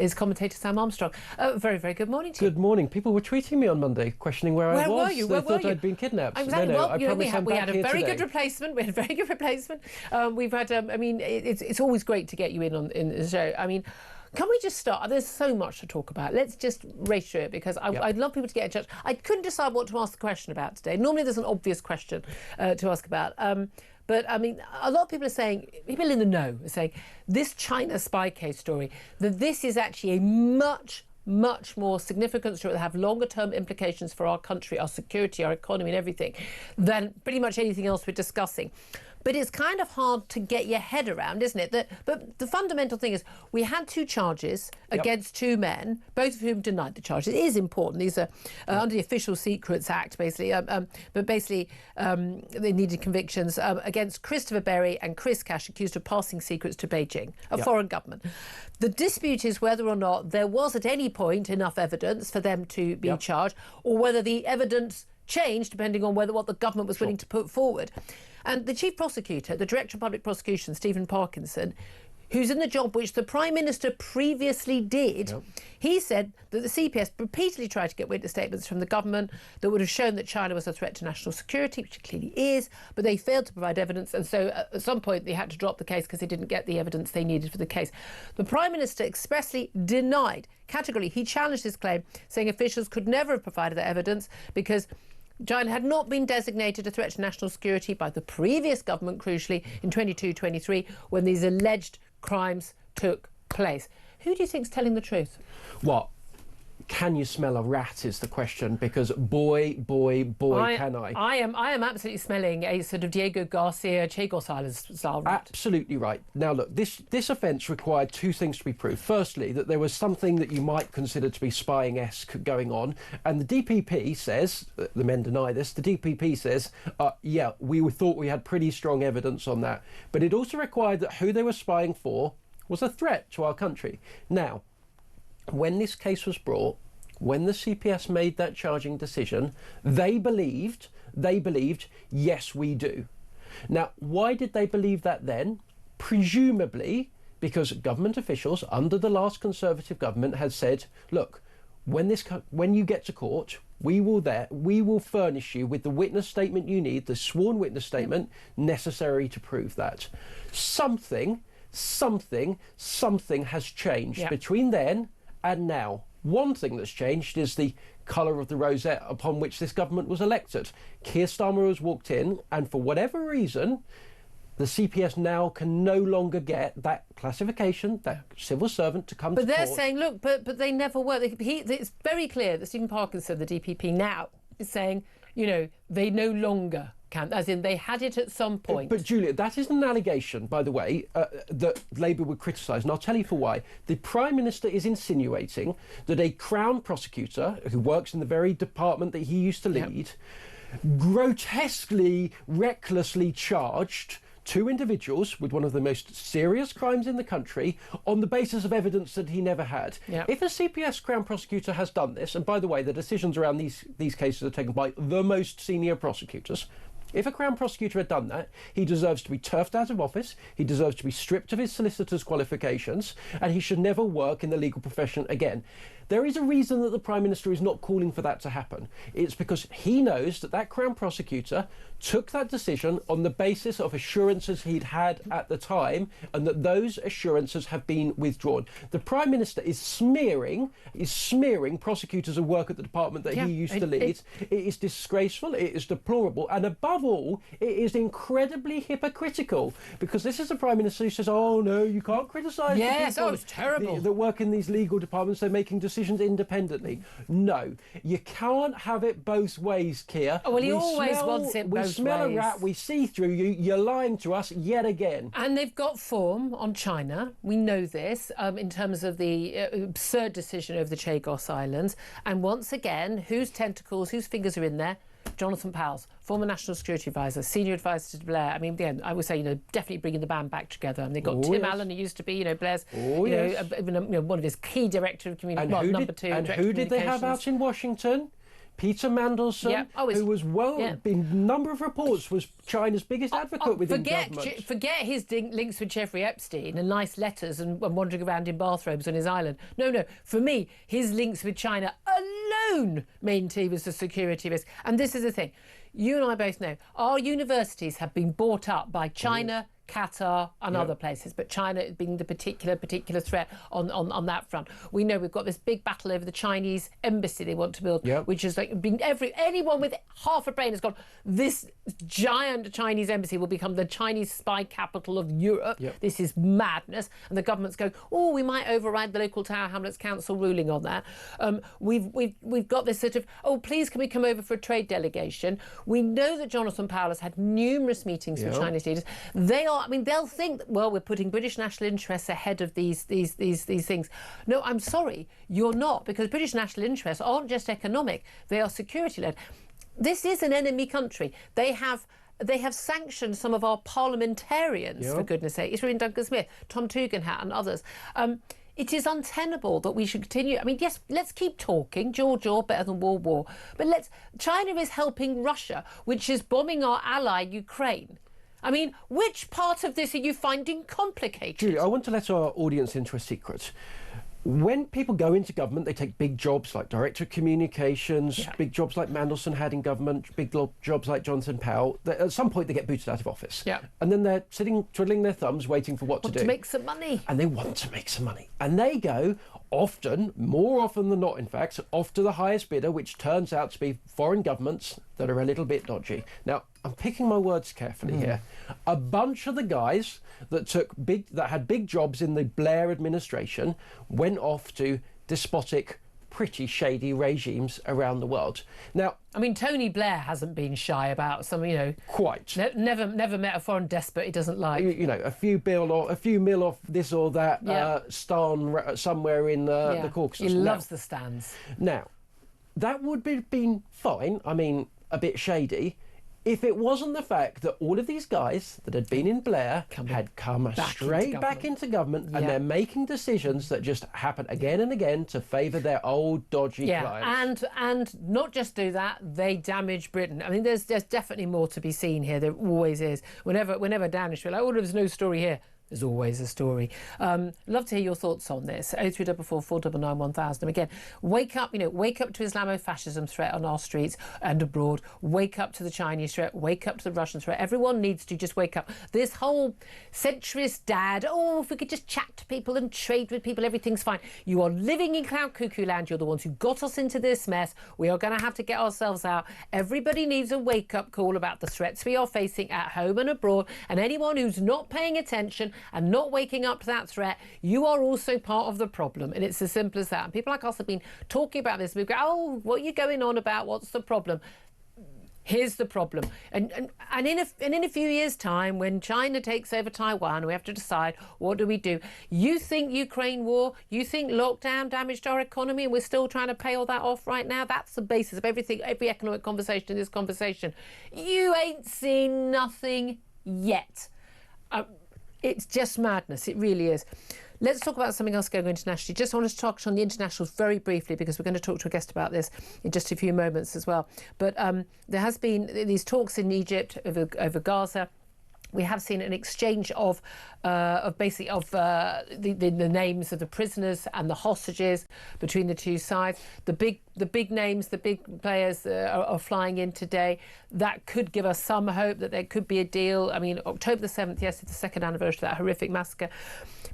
is commentator Sam Armstrong. Very, very good morning to you. Good morning. People were tweeting me on Monday, questioning where I was. Were you? They thought I'd been kidnapped. Exactly. No, well, I promise I'm we back had a here very today. good replacement. We had a very good replacement. We've had, I mean, it's always great to get you in the show. I mean, can we just start? There's so much to talk about. Let's just race through it because I'd love people to get in touch. I couldn't decide what to ask the question about today. Normally there's an obvious question to ask about. But, I mean, a lot of people are saying, people in the know are saying, this China spy case story, that this is actually a much more significant story that have longer-term implications for our country, our security, our economy and everything than pretty much anything else we're discussing. But it's kind of hard to get your head around, isn't it? But the fundamental thing is we had two charges against two men, both of whom denied the charges. It is important. These are under the Official Secrets Act, basically. But basically, they needed convictions against Christopher Berry and Chris Cash, accused of passing secrets to Beijing, a foreign government. The dispute is whether or not there was at any point enough evidence for them to be charged, or whether the evidence changed depending on what the government was willing to put forward. And the chief prosecutor, the director of public prosecution, Stephen Parkinson, who's in the job which the Prime Minister previously did, he said that the CPS repeatedly tried to get witness statements from the government that would have shown that China was a threat to national security, which it clearly is, but they failed to provide evidence, and so at some point they had to drop the case because they didn't get the evidence they needed for the case. The Prime Minister expressly denied, categorically, he challenged this claim, saying officials could never have provided that evidence because China had not been designated a threat to national security by the previous government, crucially, in 22-23, when these alleged crimes took place. Who do you think's telling the truth? What? Can you smell a rat is the question, because boy, can I. I am absolutely smelling a sort of Diego Garcia Chagos Island style rat. Absolutely right. Now look, this offence required two things to be proved. Firstly, that there was something that you might consider to be spying-esque going on, and the DPP says, the men deny this, the DPP says, yeah, we thought we had pretty strong evidence on that, but it also required that who they were spying for was a threat to our country. Now, when this case was brought, when the CPS made that charging decision, they believed, yes, we do. Now, why did they believe that then? Presumably because government officials under the last Conservative government had said, look, when you get to court, we will furnish you with the witness statement you need, the sworn witness statement necessary to prove that. Something has changed between then and now. One thing that's changed is the colour of the rosette upon which this government was elected. Keir Starmer has walked in, and for whatever reason, the CPS now can no longer get that classification, that civil servant, to come to court. But they're saying, look, but they never were. It's very clear that Stephen Parkinson, the DPP now, is saying, you know, they no longer can, as in they had it at some point. But Julia, that is an allegation, by the way, that Labour would criticise, and I'll tell you for why. The Prime Minister is insinuating that a Crown Prosecutor, who works in the very department that he used to lead, grotesquely, recklessly charged two individuals with one of the most serious crimes in the country on the basis of evidence that he never had. If a CPS Crown Prosecutor has done this, and by the way, the decisions around these cases are taken by the most senior prosecutors, if a Crown Prosecutor had done that, he deserves to be turfed out of office, he deserves to be stripped of his solicitor's qualifications, and he should never work in the legal profession again. There is a reason that the Prime Minister is not calling for that to happen. It's because he knows that that Crown Prosecutor took that decision on the basis of assurances he'd had at the time, and that those assurances have been withdrawn. The Prime Minister is smearing prosecutors who work at the department that he used to lead. It is disgraceful, it is deplorable, and above all, it is incredibly hypocritical, because this is a Prime Minister who says, oh no, you can't criticise the people it's terrible. that work in these legal departments, they're making decisions independently. No, you can't have it both ways, Keir. Oh, well, he always wants it both ways. We smell a rat, we see through you, you're lying to us yet again. And they've got form on China, we know this, in terms of the absurd decision over the Chagos Islands. And once again, whose tentacles, whose fingers are in there? Jonathan Powles, former National Security Advisor, senior advisor to Blair. I mean, again, I would say, you know, definitely bringing the band back together. And they've got Tim Allen, who used to be, you know, Blair's, one of his key director of communications, number two. And who did they have out in Washington? Peter Mandelson, who was in a number of reports, was China's biggest advocate within government. Forget his links with Jeffrey Epstein and nice letters and wandering around in bathrobes on his island. No. For me, his links with China alone meant he was a security risk. And this is the thing. You and I both know our universities have been bought up by China, Qatar and other places, but China being the particular threat on that front. We know we've got this big battle over the Chinese embassy they want to build, which is like anyone with half a brain has gone, this giant Chinese embassy will become the Chinese spy capital of Europe. This is madness. And the government's going, oh, we might override the local Tower Hamlets Council ruling on that. We've got this sort of, oh, please can we come over for a trade delegation? We know that Jonathan Powell has had numerous meetings with Chinese leaders. They'll think that, well, we're putting British national interests ahead of these things. No, I'm sorry, you're not, because British national interests aren't just economic, they are security-led. This is an enemy country. They have sanctioned some of our parliamentarians, for goodness sake. It's Duncan Smith, Tom Tugendhat and others. It is untenable that we should continue. I mean, yes, let's keep talking. Jaw, better than war. But China is helping Russia, which is bombing our ally, Ukraine. I mean, which part of this are you finding complicated? Julie, I want to let our audience into a secret. When people go into government, they take big jobs like Director of Communications, big jobs like Mandelson had in government, big jobs like Jonathan Powell. At some point, they get booted out of office. And then they're sitting, twiddling their thumbs, waiting for what to do. To make some money. And they want to make some money. And they go, more often than not, in fact, off to the highest bidder, which turns out to be foreign governments that are a little bit dodgy. Now, I'm picking my words carefully here. A bunch of the guys that had big jobs in the Blair administration went off to despotic, pretty shady regimes around the world. Now, I mean, Tony Blair hasn't been shy about some, quite. Never met a foreign despot he doesn't like. A few mil off this or that stan somewhere in the Caucasus. He loves the stands. Now, that would have been fine. I mean, a bit shady, if it wasn't the fact that all of these guys that had been in Blair had come straight back into government, and they're making decisions that just happen again and again to favour their old dodgy clients. And not just do that, they damage Britain. I mean, there's definitely more to be seen here. There always is. Whenever damage, we're like, oh, there's no story here. There's always a story. Love to hear your thoughts on this. 0344 499 1000. Again, wake up to Islamofascism threat on our streets and abroad. Wake up to the Chinese threat. Wake up to the Russian threat. Everyone needs to just wake up. This whole centrist dad, oh, if we could just chat to people and trade with people, everything's fine. You are living in cloud cuckoo land. You're the ones who got us into this mess. We are going to have to get ourselves out. Everybody needs a wake-up call about the threats we are facing at home and abroad. And anyone who's not paying attention and not waking up to that threat, you are also part of the problem. And it's as simple as that. And people like us have been talking about this. We go, oh, what are you going on about? What's the problem? Here's the problem. And in a few years' time, when China takes over Taiwan, we have to decide, what do we do? You think Ukraine war, you think lockdown damaged our economy and we're still trying to pay all that off right now? That's the basis of everything, every economic conversation in this conversation. You ain't seen nothing yet. It's just madness. It really is. Let's talk about something else going on internationally. Just want to touch on the internationals very briefly, because we're going to talk to a guest about this in just a few moments as well. But there has been these talks in Egypt over Gaza. We have seen an exchange of the names of the prisoners and the hostages between the two sides. The big names, the big players are flying in today. That could give us some hope that there could be a deal. I mean, October the 7th, yes, it's the second anniversary of that horrific massacre.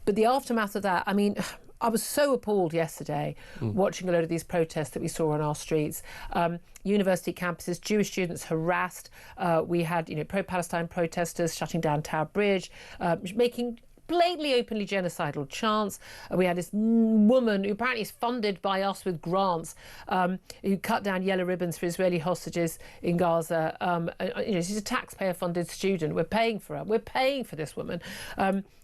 But the aftermath of that, I mean, I was so appalled yesterday watching a load of these protests that we saw on our streets. University campuses, Jewish students harassed. We had, pro-Palestine protesters shutting down Tower Bridge, making blatantly, openly genocidal chants. We had this woman who apparently is funded by us with grants, who cut down yellow ribbons for Israeli hostages in Gaza. She's a taxpayer-funded student. We're paying for her. We're paying for this woman.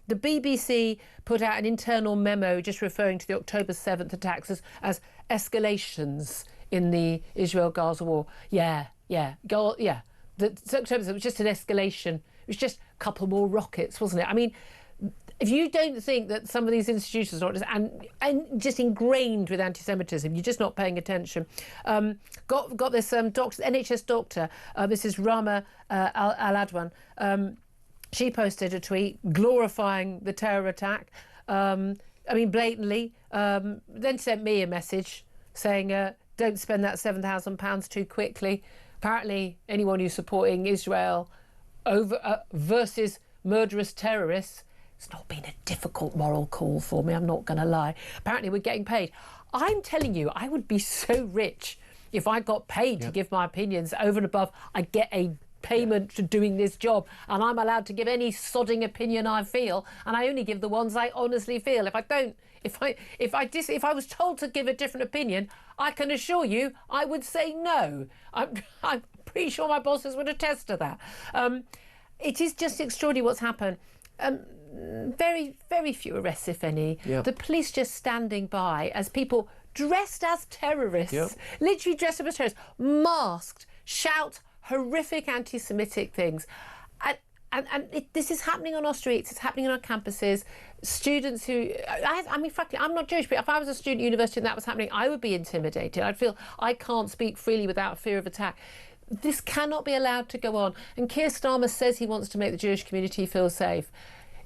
The BBC put out an internal memo just referring to the October 7th attacks as escalations in the Israel-Gaza war. The October 7th was just an escalation. It was just a couple more rockets, wasn't it? I mean, if you don't think that some of these institutions are not and just ingrained with anti-Semitism, you're just not paying attention. Got this NHS doctor, this is Rama Al-Adwan. She posted a tweet glorifying the terror attack. I mean, blatantly. Then sent me a message saying, don't spend that £7,000 too quickly. Apparently, anyone who's supporting Israel versus murderous terrorists, it's not been a difficult moral call for me, I'm not going to lie. Apparently, we're getting paid. I'm telling you, I would be so rich if I got paid to give my opinions over and above. I get a payment for doing this job, and I'm allowed to give any sodding opinion I feel, and I only give the ones I honestly feel. If I don't, if I was told to give a different opinion, I can assure you I would say no. I'm pretty sure my bosses would attest to that. It is just extraordinary what's happened. Very, very few arrests, if any. The police just standing by as people dressed as terrorists, literally dressed up as terrorists, masked, shout horrific anti-Semitic things. This is happening on our streets, it's happening on our campuses. Students who, I mean, frankly, I'm not Jewish, but if I was a student at university and that was happening, I would be intimidated. I'd feel I can't speak freely without fear of attack. This cannot be allowed to go on. And Keir Starmer says he wants to make the Jewish community feel safe.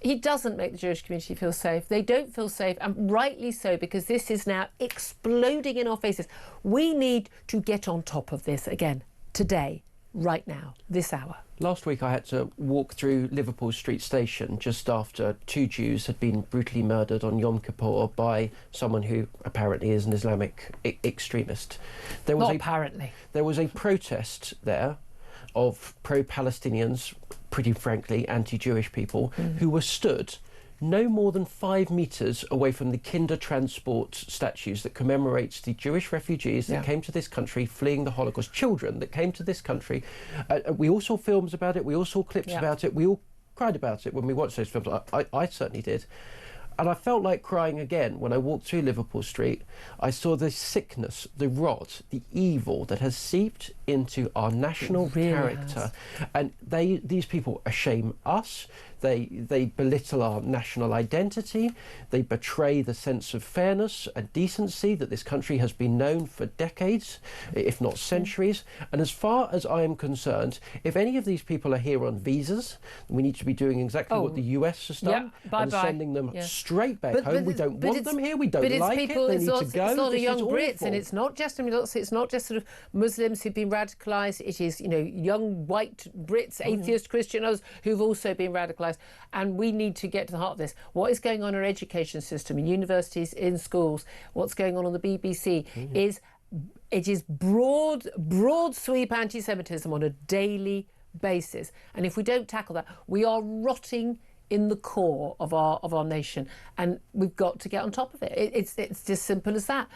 He doesn't make the Jewish community feel safe. They don't feel safe, and rightly so, because this is now exploding in our faces. We need to get on top of this again, today, right now, this hour. Last week I had to walk through Liverpool Street Station just after 2 Jews had been brutally murdered on Yom Kippur by someone who apparently is an Islamic extremist. There was There was a protest there of pro-Palestinians, pretty frankly anti-Jewish people, who were stood no more than 5 metres away from the Kindertransport statues that commemorates the Jewish refugees that came to this country fleeing the Holocaust, children that came to this country. We all saw films about it, we all saw clips about it, we all cried about it when we watched those films. I certainly did. And I felt like crying again when I walked through Liverpool Street. I saw the sickness, the rot, the evil that has seeped into our national character. And these people shame us. They belittle our national identity. They betray the sense of fairness and decency that this country has been known for decades, if not centuries. And as far as I am concerned, if any of these people are here on visas, we need to be doing exactly what the US has done and sending them straight back home. We don't want them here. We don't like it. They need to go. It's a lot of young Brits, and it's not just sort of Muslims who've been radicalised. It is, you know, young white Brits, atheist Christians who've also been radicalised. And we need to get to the heart of this. What is going on in our education system, in universities, in schools, what's going on the BBC is broad sweep anti-Semitism on a daily basis. And if we don't tackle that, we are rotting in the core of our nation, and we've got to get on top of it. It's just simple as that.